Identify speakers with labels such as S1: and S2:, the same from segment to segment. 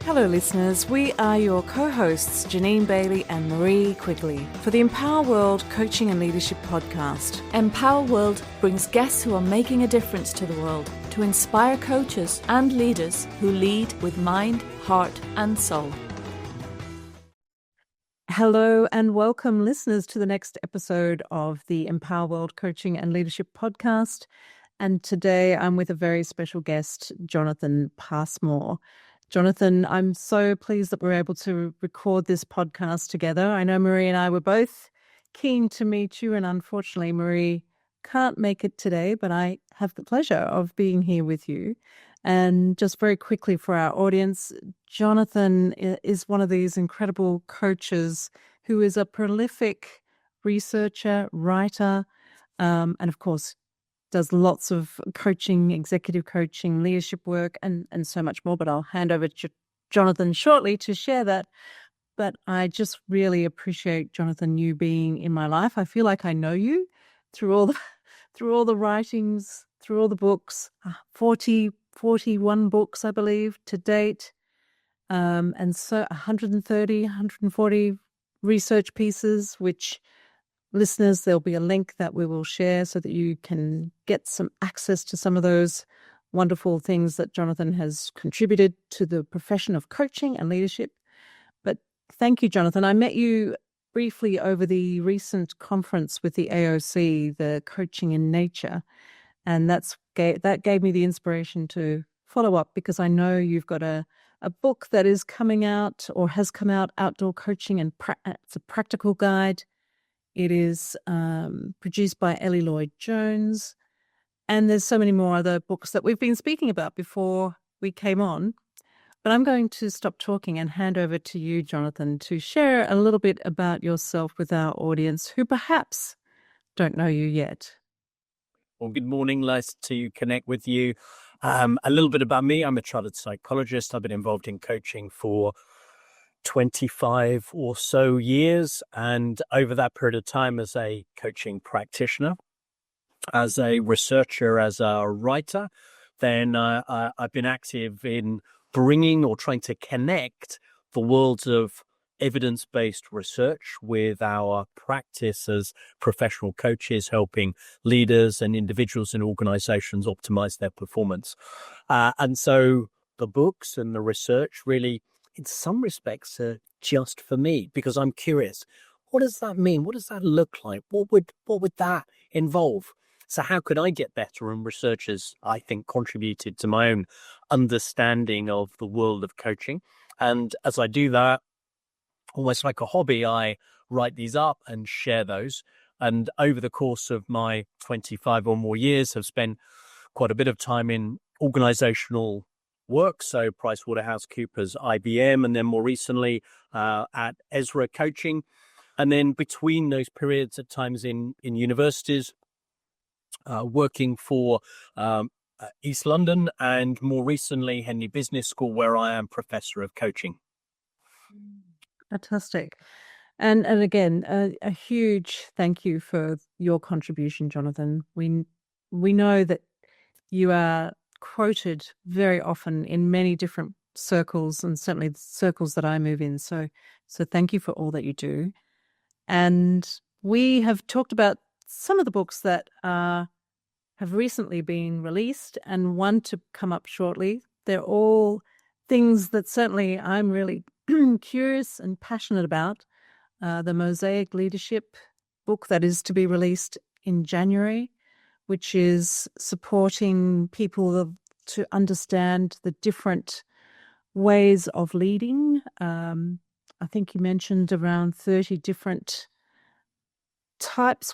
S1: Hello, listeners. We are your co-hosts, Janine Bailey and Marie Quigley, for the Empower World Coaching and Leadership Podcast. Empower World brings guests who are making a difference to the world to inspire coaches and leaders who lead with mind, heart, and soul. Hello and welcome, listeners, to the next episode of the Empower World Coaching and Leadership Podcast. And today I'm with a very special guest, Jonathan Passmore. Jonathan, I'm so pleased that we're able to record this podcast together. I know Marie and I were both keen to meet you, and unfortunately Marie can't make it today, but I have the pleasure of being here with you. And just very quickly for our audience, Jonathan is one of these incredible coaches who is a prolific researcher, writer, and of course does lots of coaching, executive coaching, leadership work, and so much more. But I'll hand over to Jonathan shortly to share that. But I just really appreciate, Jonathan, you being in my life. I feel like I know you through all the writings, through all the books, 41 books, I believe, to date. And so 140 research pieces, which listeners, there'll be a link that we will share so that you can get some access to some of those wonderful things that Jonathan has contributed to the profession of coaching and leadership. But thank you, Jonathan. I met you briefly over the recent conference with the AOC, the Coaching in Nature, and that gave me the inspiration to follow up, because I know you've got a book that is coming out or has come out, Outdoor Coaching, and it's a practical guide. It is produced by Ellie Lloyd-Jones, and there's so many more other books that we've been speaking about before we came on. But I'm going to stop talking and hand over to you, Jonathan, to share a little bit about yourself with our audience who perhaps don't know you yet.
S2: Well, good morning. Nice to connect with you. A little bit about me. I'm a chartered psychologist. I've been involved in coaching for 25 or so years, and over that period of time as a coaching practitioner, as a researcher, as a writer, then I've been active in bringing or trying to connect the worlds of evidence-based research with our practice as professional coaches, helping leaders and individuals and organizations optimize their performance. And so the books and the research really, in some respects, are just for me, because I'm curious. What does that mean? What does that look like? What would that involve? So how could I get better? And research has, I think, contributed to my own understanding of the world of coaching. And as I do that, almost like a hobby, I write these up and share those. And over the course of my 25 or more years, have spent quite a bit of time in organizational work, so PricewaterhouseCoopers, IBM, and then more recently at Ezra Coaching. And then between those periods, at times in universities, working for East London, and more recently Henley Business School, where I am professor of coaching.
S1: Fantastic. And again, a huge thank you for your contribution, Jonathan. We know that you are quoted very often in many different circles, and certainly the circles that I move in. So thank you for all that you do. And we have talked about some of the books that have recently been released, and one to come up shortly. They're all things that certainly I'm really curious and passionate about. The Mosaic Leadership book that is to be released in January, which is supporting people to understand the different ways of leading. I think you mentioned around 30 different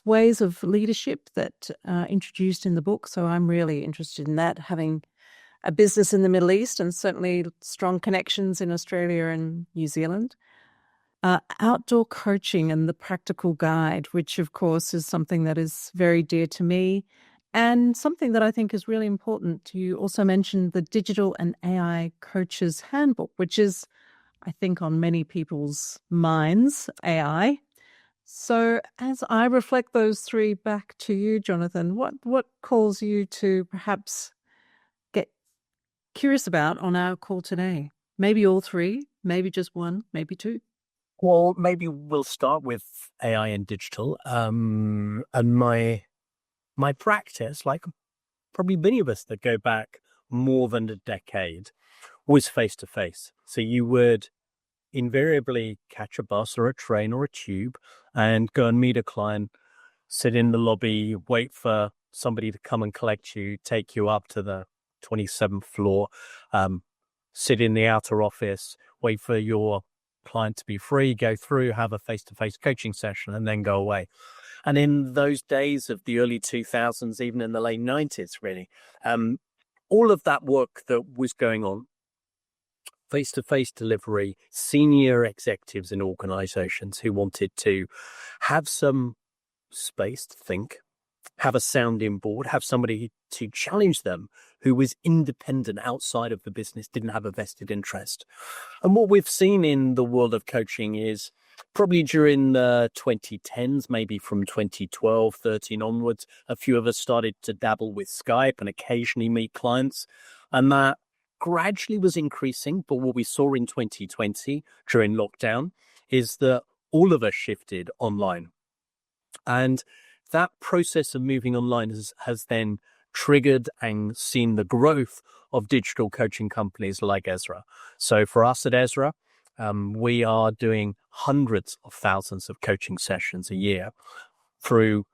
S1: ways of leadership that are introduced in the book. So I'm really interested in that, having a business in the Middle East and certainly strong connections in Australia and New Zealand. Outdoor Coaching and the Practical Guide, which of course is something that is very dear to me and something that I think is really important. You also mentioned the Digital and AI Coaches Handbook, which is, I think, on many people's minds, AI. So as I reflect those three back to you, Jonathan, what calls you to perhaps get curious about on our call today? Maybe all three, maybe just one, maybe two.
S2: Well, maybe we'll start with AI and digital. And my practice, like probably many of us that go back more than a decade, was face to face. So you would invariably catch a bus or a train or a tube and go and meet a client, sit in the lobby, wait for somebody to come and collect you, take you up to the 27th floor, sit in the outer office, wait for your client to be free, go through, have a face-to-face coaching session, and then go away. And in those days of the early 2000s, even in the late 90s, really, all of that work that was going on, face-to-face delivery, senior executives in organizations who wanted to have some space to think, have a sounding board, have somebody to challenge them who was independent outside of the business, didn't have a vested interest. And what we've seen in the world of coaching is probably during the 2010s, maybe from 2012, 13 onwards, a few of us started to dabble with Skype and occasionally meet clients. And that gradually was increasing. But what we saw in 2020 during lockdown is that all of us shifted online. And that process of moving online has then triggered and seen the growth of digital coaching companies like Ezra. So for us at Ezra, we are doing hundreds of thousands of coaching sessions a year through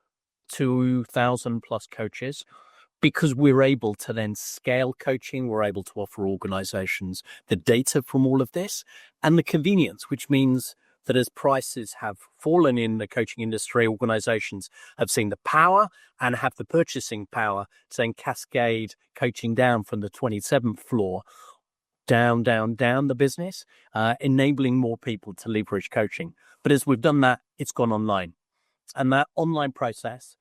S2: 2,000 plus coaches, because we're able to then scale coaching. We're able to offer organizations the data from all of this and the convenience, which means that as prices have fallen in the coaching industry, organizations have seen the power and have the purchasing power to then cascade coaching down from the 27th floor, down the business, enabling more people to leverage coaching. But as we've done that, it's gone online. And that online process,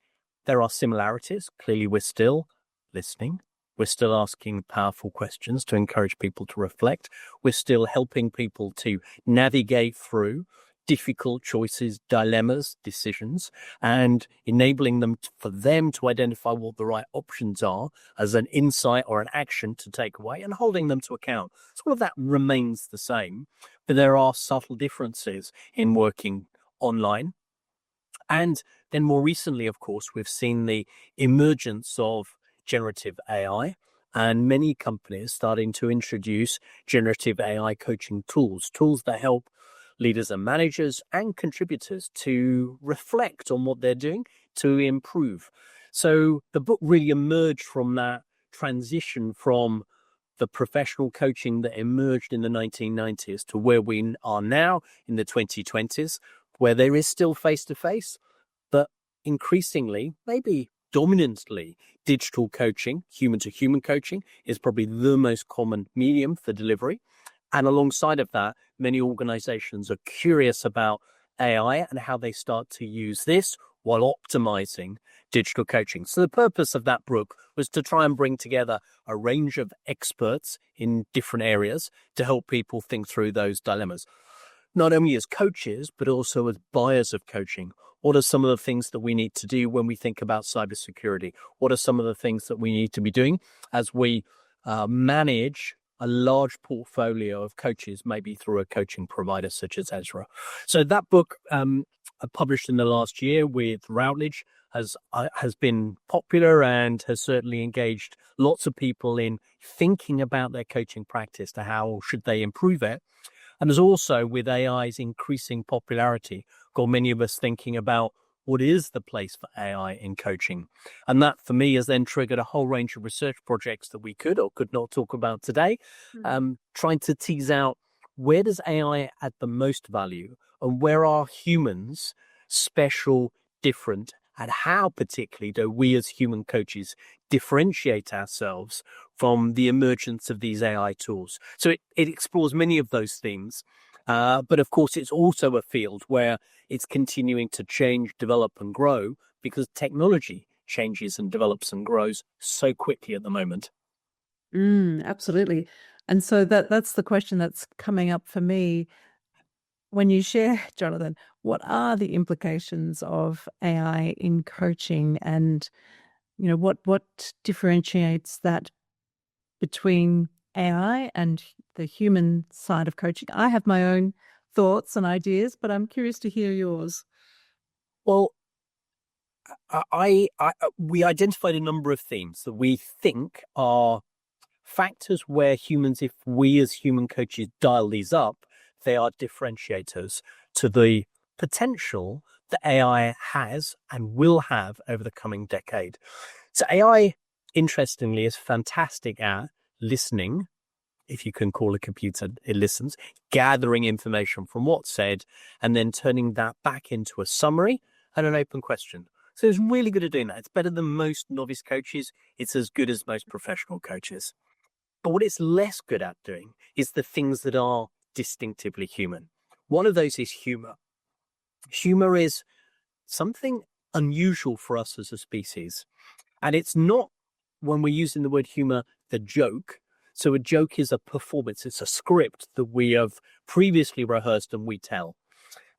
S2: there are similarities. Clearly, we're still listening. We're still asking powerful questions to encourage people to reflect. We're still helping people to navigate through difficult choices, dilemmas, decisions, and enabling them for them to identify what the right options are as an insight or an action to take away, and holding them to account. So all of that remains the same, but there are subtle differences in working online. And then more recently, of course, we've seen the emergence of generative AI, and many companies starting to introduce generative AI coaching tools that help leaders and managers and contributors to reflect on what they're doing to improve. So the book really emerged from that transition from the professional coaching that emerged in the 1990s to where we are now in the 2020s, where there is still face-to-face, but increasingly, maybe dominantly, digital coaching, human-to-human coaching, is probably the most common medium for delivery. And alongside of that, many organizations are curious about AI and how they start to use this while optimizing digital coaching. So the purpose of that book was to try and bring together a range of experts in different areas to help people think through those dilemmas, not only as coaches, but also as buyers of coaching. What are some of the things that we need to do when we think about cybersecurity? What are some of the things that we need to be doing as we manage a large portfolio of coaches, maybe through a coaching provider such as Ezra? So that book, published in the last year with Routledge, has been popular and has certainly engaged lots of people in thinking about their coaching practice, to how should they improve it. And there's also, with AI's increasing popularity, got many of us thinking about what is the place for AI in coaching. And that, for me, has then triggered a whole range of research projects that we could or could not talk about today, trying to tease out where does AI add the most value and where are humans special, different, and how particularly do we as human coaches differentiate ourselves from the emergence of these AI tools. So it explores many of those themes. But of course, it's also a field where it's continuing to change, develop, and grow, because technology changes and develops and grows so quickly at the moment.
S1: Absolutely. And so that's the question that's coming up for me. When you share, Jonathan, what are the implications of AI in coaching, and what differentiates that between AI and the human side of coaching. I have my own thoughts and ideas, but I'm curious to hear yours.
S2: Well, we identified a number of themes that we think are factors where humans, if we as human coaches dial these up, they are differentiators to the potential that AI has and will have over the coming decade. So AI, interestingly, is fantastic at listening. If you can call a computer, it listens, gathering information from what's said, and then turning that back into a summary and an open question. So it's really good at doing that. It's better than most novice coaches. It's as good as most professional coaches. But what it's less good at doing is the things that are distinctively human. One of those is humour. Humour is something unusual for us as a species. And it's not, when we're using the word humour, the joke. So a joke is a performance. It's a script that we have previously rehearsed and we tell.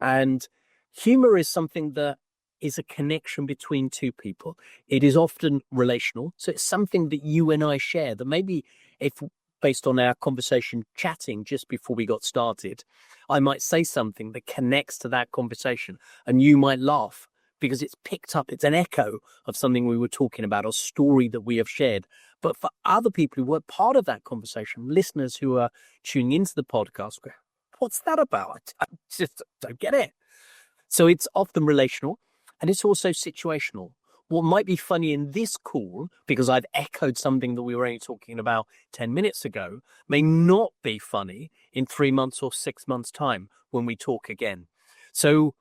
S2: And humour is something that is a connection between two people. It is often relational. So it's something that you and I share that maybe, if based on our conversation chatting just before we got started, I might say something that connects to that conversation and you might laugh because it's picked up. It's an echo of something we were talking about, a story that we have shared. But for other people who were part of that conversation, listeners who are tuning into the podcast, go, what's that about? I just don't get it. So it's often relational. And it's also situational. What might be funny in this call, because I've echoed something that we were only talking about 10 minutes ago, may not be funny in 3 months or 6 months' time when we talk again. So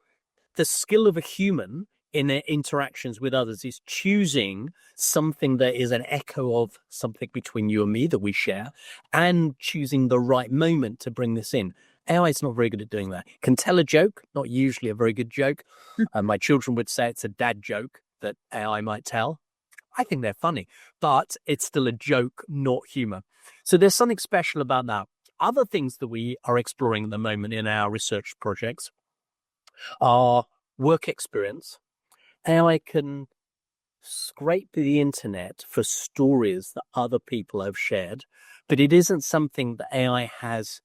S2: the skill of a human in their interactions with others is choosing something that is an echo of something between you and me that we share, and choosing the right moment to bring this in. AI is not very good at doing that. Can tell a joke, not usually a very good joke. My children would say it's a dad joke that AI might tell. I think they're funny, but it's still a joke, not humor. So there's something special about that. Other things that we are exploring at the moment in our research projects are work experience. AI can scrape the internet for stories that other people have shared, but it isn't something that AI has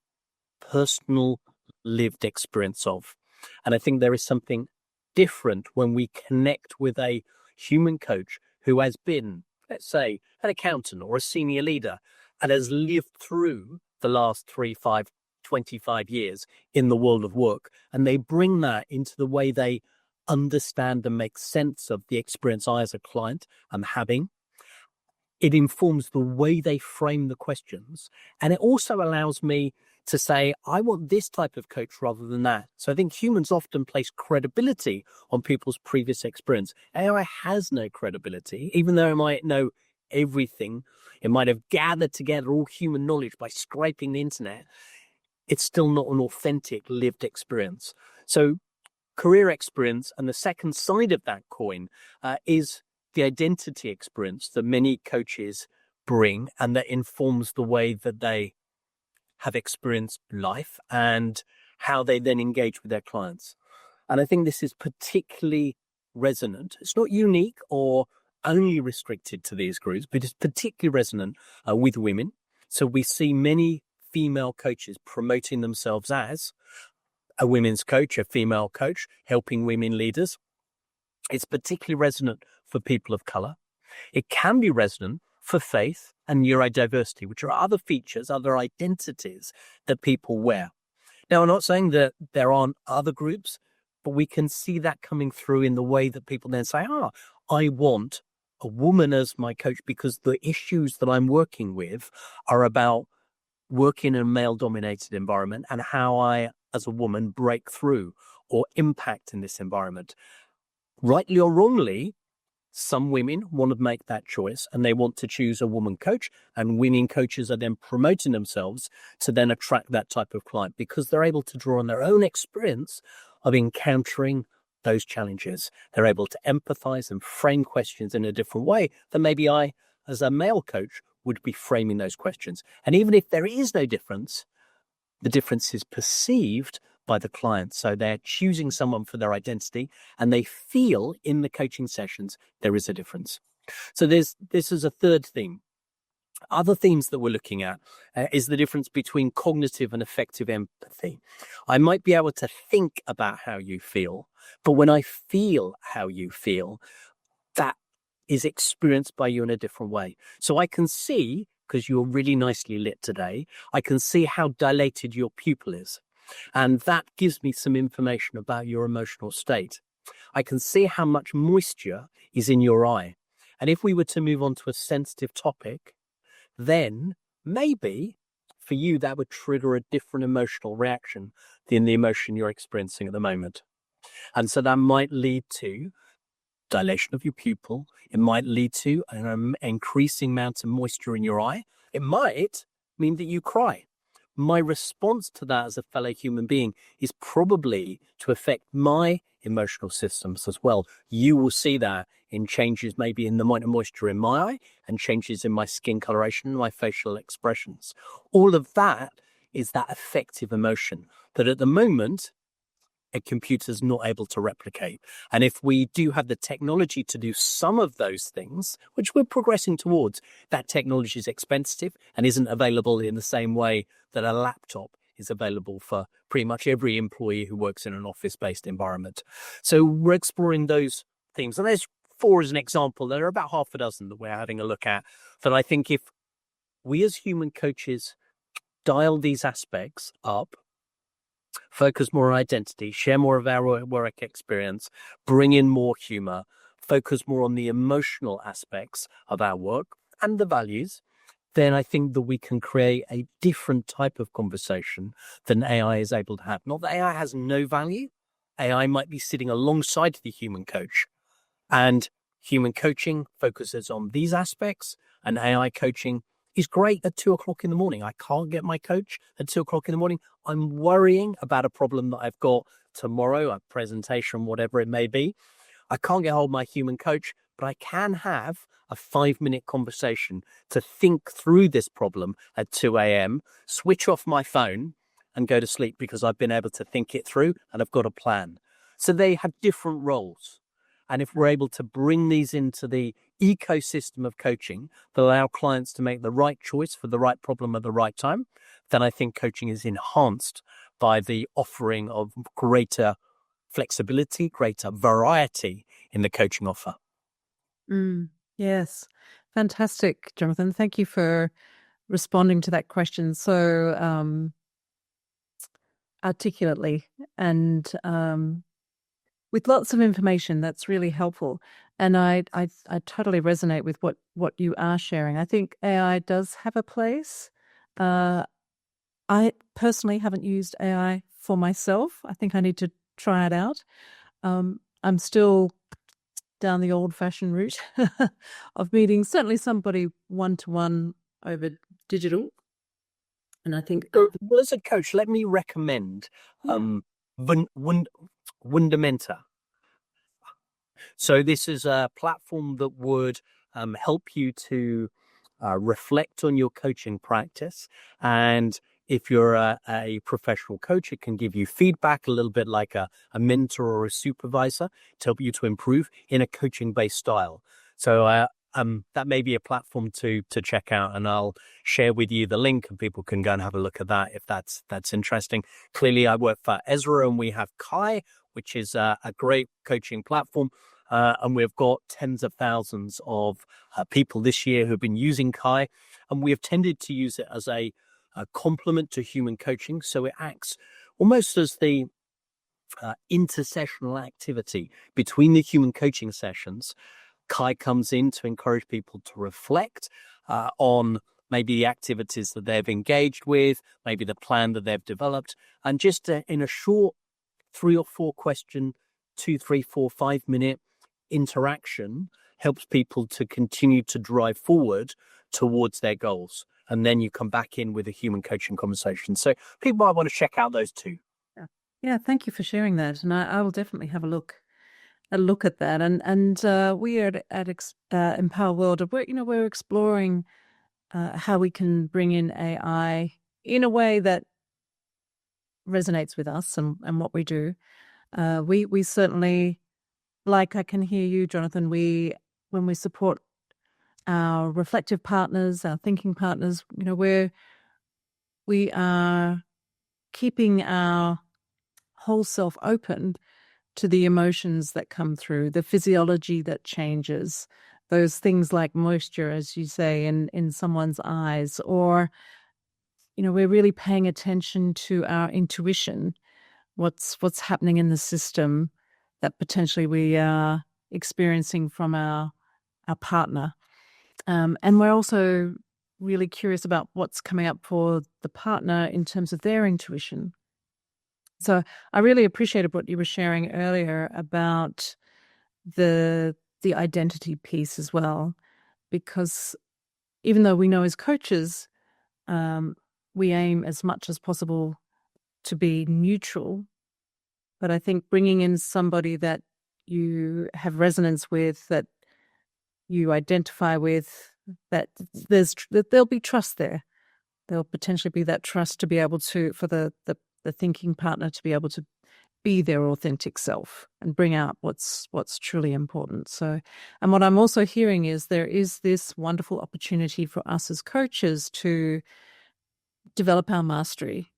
S2: personal lived experience of. And I think there is something different when we connect with a human coach who has been, let's say, an accountant or a senior leader and has lived through the last 3, 5, 25 years in the world of work. And they bring that into the way they understand and make sense of the experience I as a client am having. It informs the way they frame the questions. And it also allows me to say, I want this type of coach rather than that. So I think humans often place credibility on people's previous experience. AI has no credibility, even though it might know everything. It might have gathered together all human knowledge by scraping the internet. It's still not an authentic lived experience. So career experience, and the second side of that coin is the identity experience that many coaches bring, and that informs the way that they have experienced life and how they then engage with their clients. And I think this is particularly resonant. It's not unique or only restricted to these groups, but it's particularly resonant with women. So we see many female coaches promoting themselves as a women's coach, a female coach, helping women leaders. It's particularly resonant for people of color. It can be resonant for faith and neurodiversity, which are other features, other identities that people wear. Now, I'm not saying that there aren't other groups, but we can see that coming through in the way that people then say, I want a woman as my coach because the issues that I'm working with are about working in a male-dominated environment and how I, as a woman, break through or impact in this environment. Rightly or wrongly, some women want to make that choice and they want to choose a woman coach, and women coaches are then promoting themselves to then attract that type of client because they're able to draw on their own experience of encountering those challenges. They're able to empathize and frame questions in a different way than maybe I, as a male coach, would be framing those questions. And even if there is no difference, the difference is perceived by the client. So they're choosing someone for their identity and they feel in the coaching sessions there is a difference. So this is a third theme. Other themes that we're looking at is the difference between cognitive and affective empathy. I might be able to think about how you feel, but when I feel how you feel, that is experienced by you in a different way. So I can see, because you're really nicely lit today, I can see how dilated your pupil is. And that gives me some information about your emotional state. I can see how much moisture is in your eye. And if we were to move on to a sensitive topic, then maybe for you that would trigger a different emotional reaction than the emotion you're experiencing at the moment. And so that might lead to dilation of your pupil. It might lead to an increasing amount of moisture in your eye. It might mean that you cry. My response to that as a fellow human being is probably to affect my emotional systems as well. You will see that in changes maybe in the amount of moisture in my eye and changes in my skin coloration and my facial expressions. All of that is that affective emotion that at the moment a computer's not able to replicate. And if we do have the technology to do some of those things, which we're progressing towards, that technology is expensive and isn't available in the same way that a laptop is available for pretty much every employee who works in an office-based environment. So we're exploring those themes. And there's 4 as an example. There are about half a dozen that we're having a look at that I think if we as human coaches dial these aspects up, focus more on identity, share more of our work experience, bring in more humor, focus more on the emotional aspects of our work and the values, then I think that we can create a different type of conversation than AI is able to have. Not that AI has no value. AI might be sitting alongside the human coach, and human coaching focuses on these aspects, and AI coaching is great at 2:00 in the morning. I can't get my coach at 2:00 in the morning. I'm worrying about a problem that I've got tomorrow, a presentation, whatever it may be. I can't get hold of my human coach, but I can have a 5-minute conversation to think through this problem at 2 a.m., switch off my phone and go to sleep because I've been able to think it through and I've got a plan. So they have different roles. And if we're able to bring these into the ecosystem of coaching that allow clients to make the right choice for the right problem at the right time, then I think coaching is enhanced by the offering of greater flexibility, greater variety in the coaching offer.
S1: Yes. Fantastic, Jonathan. Thank you for responding to that question so articulately and with lots of information. That's really helpful. And I totally resonate with what you are sharing. I think AI does have a place. I personally haven't used AI for myself. I think I need to try it out. I'm still down the old-fashioned route of meeting certainly somebody one-to-one over digital. And I think,
S2: well, as a coach, let me recommend Wundamenta. So this is a platform that would help you to reflect on your coaching practice. And if you're a professional coach, it can give you feedback a little bit like a mentor or a supervisor to help you to improve in a coaching-based style. So that may be a platform to check out, and I'll share with you the link and people can go and have a look at that if that's interesting. Clearly, I work for Ezra and we have Kai, which is a great coaching platform. And we've got tens of thousands of people this year who've been using Kai, and we have tended to use it as a complement to human coaching. So it acts almost as the intersessional activity between the human coaching sessions. Kai comes in to encourage people to reflect on maybe the activities that they've engaged with, maybe the plan that they've developed, and just in a short 3 or 4 question, 2, 3, 4, 5-minute interaction helps people to continue to drive forward towards their goals. And then you come back in with a human coaching conversation. So people might want to check out those 2.
S1: Yeah, thank you for sharing that. And I will definitely have a look at that. And we are at Empower World. We're exploring how we can bring in AI in a way that resonates with us and what we do. We certainly, like I can hear you, Jonathan, when we support our reflective partners, our thinking partners, where we are keeping our whole self open to the emotions that come through, the physiology that changes, those things like moisture, as you say, in someone's eyes, or, we're really paying attention to our intuition, what's happening in the system that potentially we are experiencing from our partner. And we're also really curious about what's coming up for the partner in terms of their intuition. So I really appreciated what you were sharing earlier about the identity piece as well, because even though we know as coaches, we aim as much as possible to be neutral, but I think bringing in somebody that you have resonance with, that you identify with, that there'll be trust there. There'll potentially be that trust to be able to, for the thinking partner to be able to be their authentic self and bring out what's truly important. So, and what I'm also hearing is there is this wonderful opportunity for us as coaches to develop our mastery,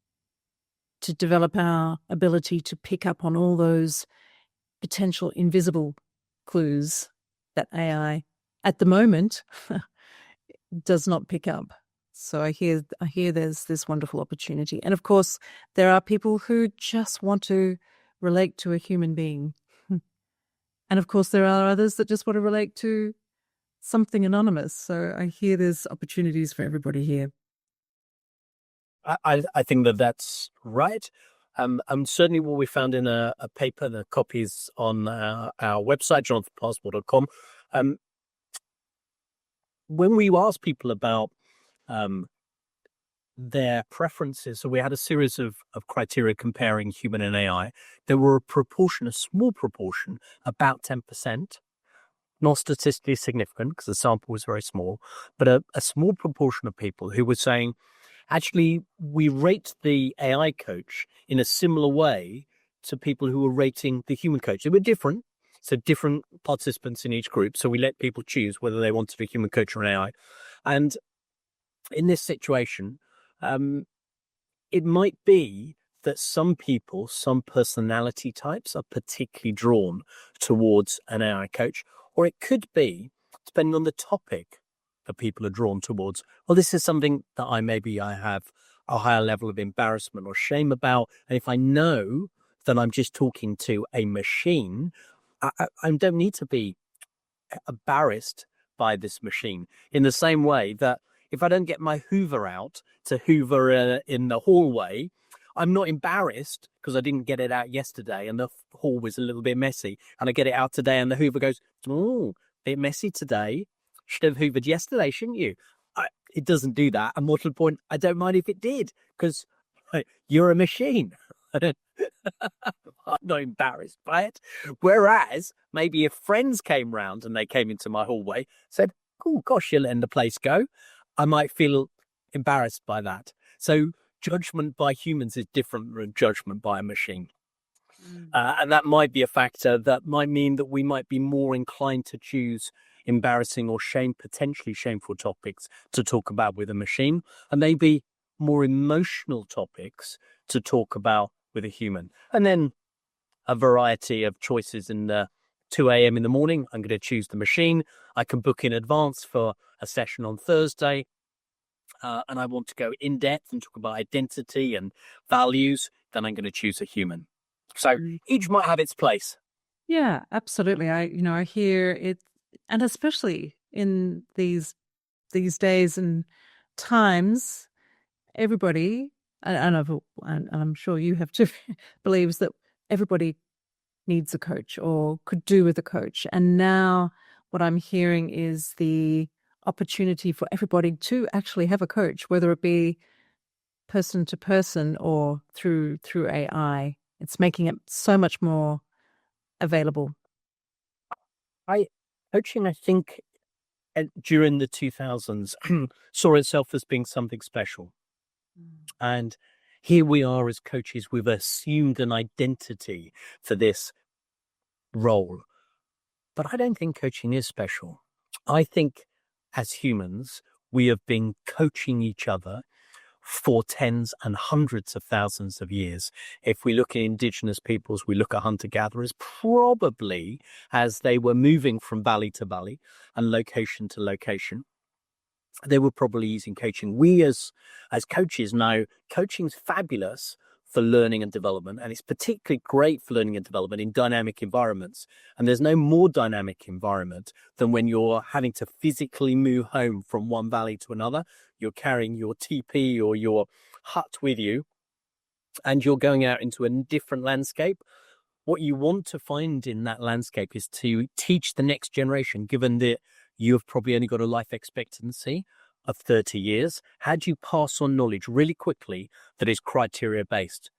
S1: to develop our ability to pick up on all those potential invisible clues that AI at the moment does not pick up. So I hear there's this wonderful opportunity. And of course, there are people who just want to relate to a human being. And of course, there are others that just want to relate to something anonymous. So I hear there's opportunities for everybody here.
S2: I think that's right. Certainly what we found in a paper, the copies on our website, jonathanpassmore.com. When we asked people about their preferences, so we had a series of criteria comparing human and AI, there were a small proportion, about 10%, not statistically significant because the sample was very small, but a small proportion of people who were saying, actually, we rate the AI coach in a similar way to people who were rating the human coach. They were different, so different participants in each group. So we let people choose whether they wanted a human coach or an AI. And in this situation, it might be that some people, some personality types are particularly drawn towards an AI coach, or it could be, depending on the topic that people are drawn towards, well, this is something that I have a higher level of embarrassment or shame about. And if I know that I'm just talking to a machine, I don't need to be embarrassed by this machine, in the same way that if I don't get my Hoover out to Hoover in the hallway, I'm not embarrassed because I didn't get it out yesterday and the hall was a little bit messy, and I get it out today and the Hoover goes, oh, bit messy today. Should have hoovered yesterday, shouldn't you? It doesn't do that. And more to the point, I don't mind if it did, because you're a machine. I'm not embarrassed by it. Whereas maybe if friends came round and they came into my hallway, said, oh gosh, you're letting the place go, I might feel embarrassed by that. So judgment by humans is different than judgment by a machine. And that might be a factor that might mean that we might be more inclined to choose embarrassing or potentially shameful topics to talk about with a machine, and maybe more emotional topics to talk about with a human. And then a variety of choices in the 2 a.m. in the morning. I'm going to choose the machine. I can book in advance for a session on Thursday. And I want to go in depth and talk about identity and values, then I'm going to choose a human. So each might have its place.
S1: Yeah, absolutely. I hear it, and especially in these days and times, everybody, and I'm sure you have too, believes that everybody needs a coach or could do with a coach. And now what I'm hearing is the opportunity for everybody to actually have a coach, whether it be person to person or through AI. It's making it so much more available.
S2: Coaching, I think, during the 2000s saw itself as being something special. And here we are as coaches, we've assumed an identity for this role. But I don't think coaching is special. I think as humans, we have been coaching each other for tens and hundreds of thousands of years. If we look at indigenous peoples, we look at hunter-gatherers, probably as they were moving from valley to valley and location to location, they were probably using coaching. We as coaches know coaching's fabulous for learning and development, and it's particularly great for learning and development in dynamic environments. And there's no more dynamic environment than when you're having to physically move home from one valley to another. You're carrying your teepee or your hut with you, and you're going out into a different landscape. What you want to find in that landscape is to teach the next generation, given that you've probably only got a life expectancy of 30 years. How do you pass on knowledge really quickly that is criteria based?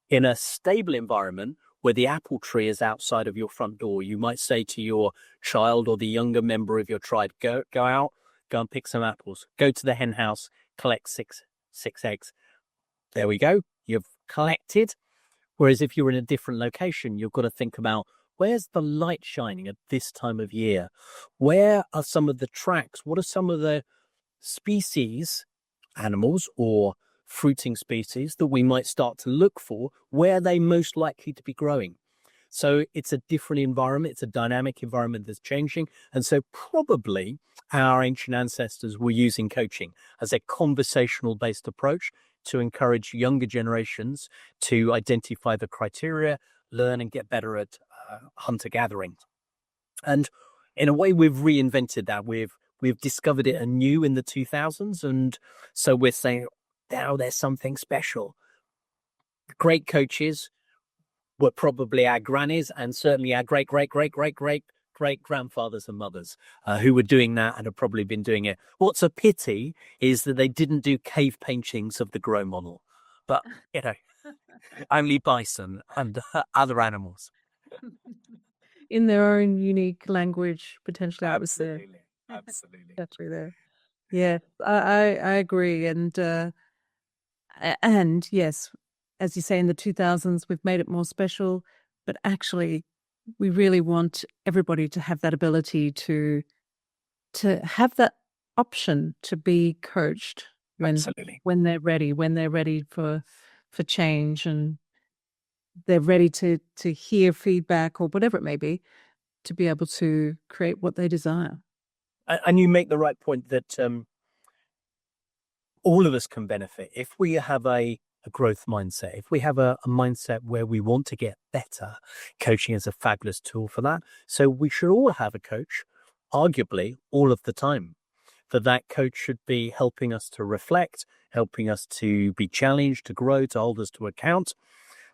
S2: In a stable environment where the apple tree is outside of your front door, you might say to your child or the younger member of your tribe, go out, go and pick some apples, go to the hen house, collect six eggs. There we go. You've collected. Whereas if you're in a different location, you've got to think about, where's the light shining at this time of year? Where are some of the tracks? What are some of the species, animals or fruiting species that we might start to look for? Where are they most likely to be growing? So it's a different environment. It's a dynamic environment that's changing. And so probably our ancient ancestors were using coaching as a conversational based approach to encourage younger generations to identify the criteria, learn and get better at hunter-gathering. And in a way, we've reinvented that. We've discovered it anew in the 2000s. And so we're saying, now there's something special. Great coaches were probably our grannies and certainly our great grandfathers and mothers who were doing that and have probably been doing it. What's a pity is that they didn't do cave paintings of the grow model, but only bison and other animals
S1: in their own unique language, potentially.
S2: absolutely
S1: There. Yeah, I agree. And yes, as you say, in the 2000s, we've made it more special, but actually we really want everybody to have that ability to have that option to be coached when they're ready for change, and they're ready to hear feedback or whatever it may be, to be able to create what they desire.
S2: And you make the right point that all of us can benefit if we have a growth mindset. If we have a mindset where we want to get better, coaching is a fabulous tool for that. So we should all have a coach, arguably all of the time. That coach should be helping us to reflect, helping us to be challenged, to grow, to hold us to account.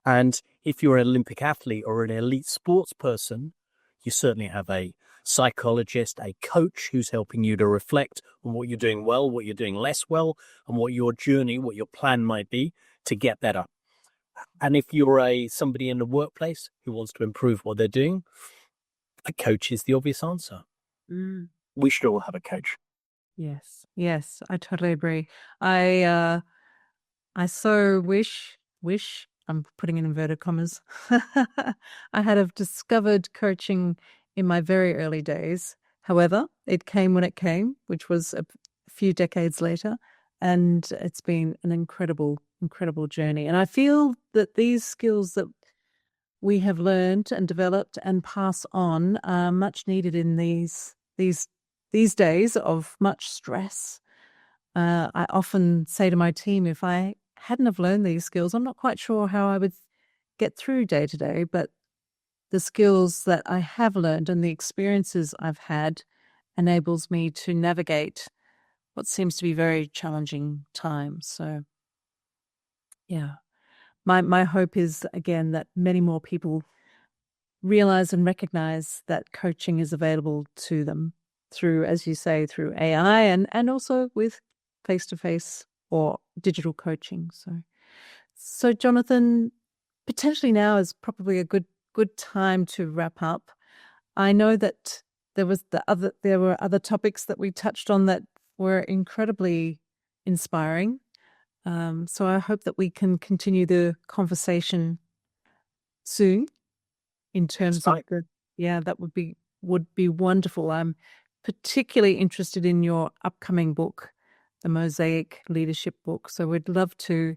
S2: And if you're an Olympic athlete or an elite sports person, you certainly have a psychologist, a coach who's helping you to reflect on what you're doing well, what you're doing less well, and what your journey, what your plan might be to get better. And if you're somebody in the workplace who wants to improve what they're doing, a coach is the obvious answer. We should all have a coach.
S1: Yes, I totally agree. I so wish, I'm putting in inverted commas, I had have discovered coaching in my very early days. However, it came when it came, which was a few decades later, and it's been an incredible journey. And I feel that these skills that we have learned and developed and pass on are much needed in these days of much stress. I often say to my team, if I hadn't have learned these skills, I'm not quite sure how I would get through day to day, but the skills that I have learned and the experiences I've had enables me to navigate what seems to be very challenging times. So, yeah, my hope is, again, that many more people realize and recognize that coaching is available to them through, as you say, through AI and also with face-to-face or digital coaching. So Jonathan, potentially now is probably a good time to wrap up. I know that there were other topics that we touched on that were incredibly inspiring. So I hope that we can continue the conversation soon in terms of that would be wonderful. I'm particularly interested in your upcoming book, the Mosaic Leadership book. So we'd love to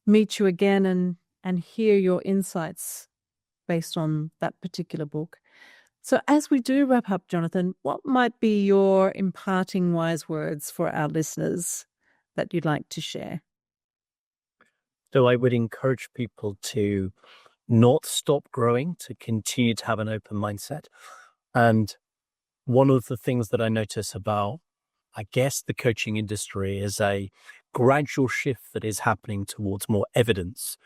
S1: meet you again and hear your insights based on that particular book. So as we do wrap up, Jonathan, what might be your imparting wise words for our listeners that you'd like to share?
S2: So I would encourage people to not stop growing, to continue to have an open mindset. And one of the things that I notice about, I guess, the coaching industry is a gradual shift that is happening towards more evidence,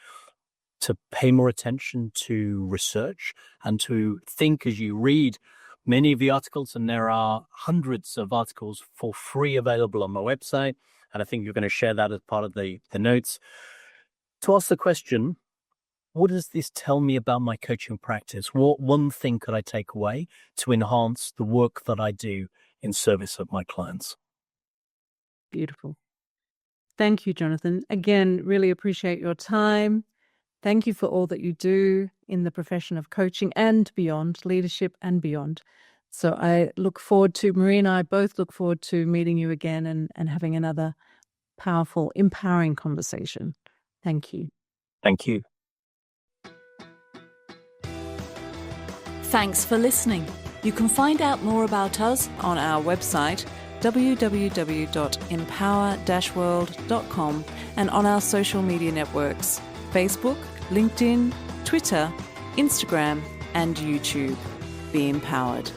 S2: to pay more attention to research and to think as you read many of the articles. And there are hundreds of articles for free available on my website. And I think you're going to share that as part of the notes. To ask the question, what does this tell me about my coaching practice? What one thing could I take away to enhance the work that I do in service of my clients?
S1: Beautiful. Thank you, Jonathan. Again, really appreciate your time. Thank you for all that you do in the profession of coaching and beyond, leadership and beyond. So I look forward to, Marie and I both look forward to meeting you again and having another powerful, empowering conversation. Thank you.
S2: Thank you.
S3: Thanks for listening. You can find out more about us on our website, www.empower-world.com, and on our social media networks, Facebook, LinkedIn, Twitter, Instagram, and YouTube. Be empowered.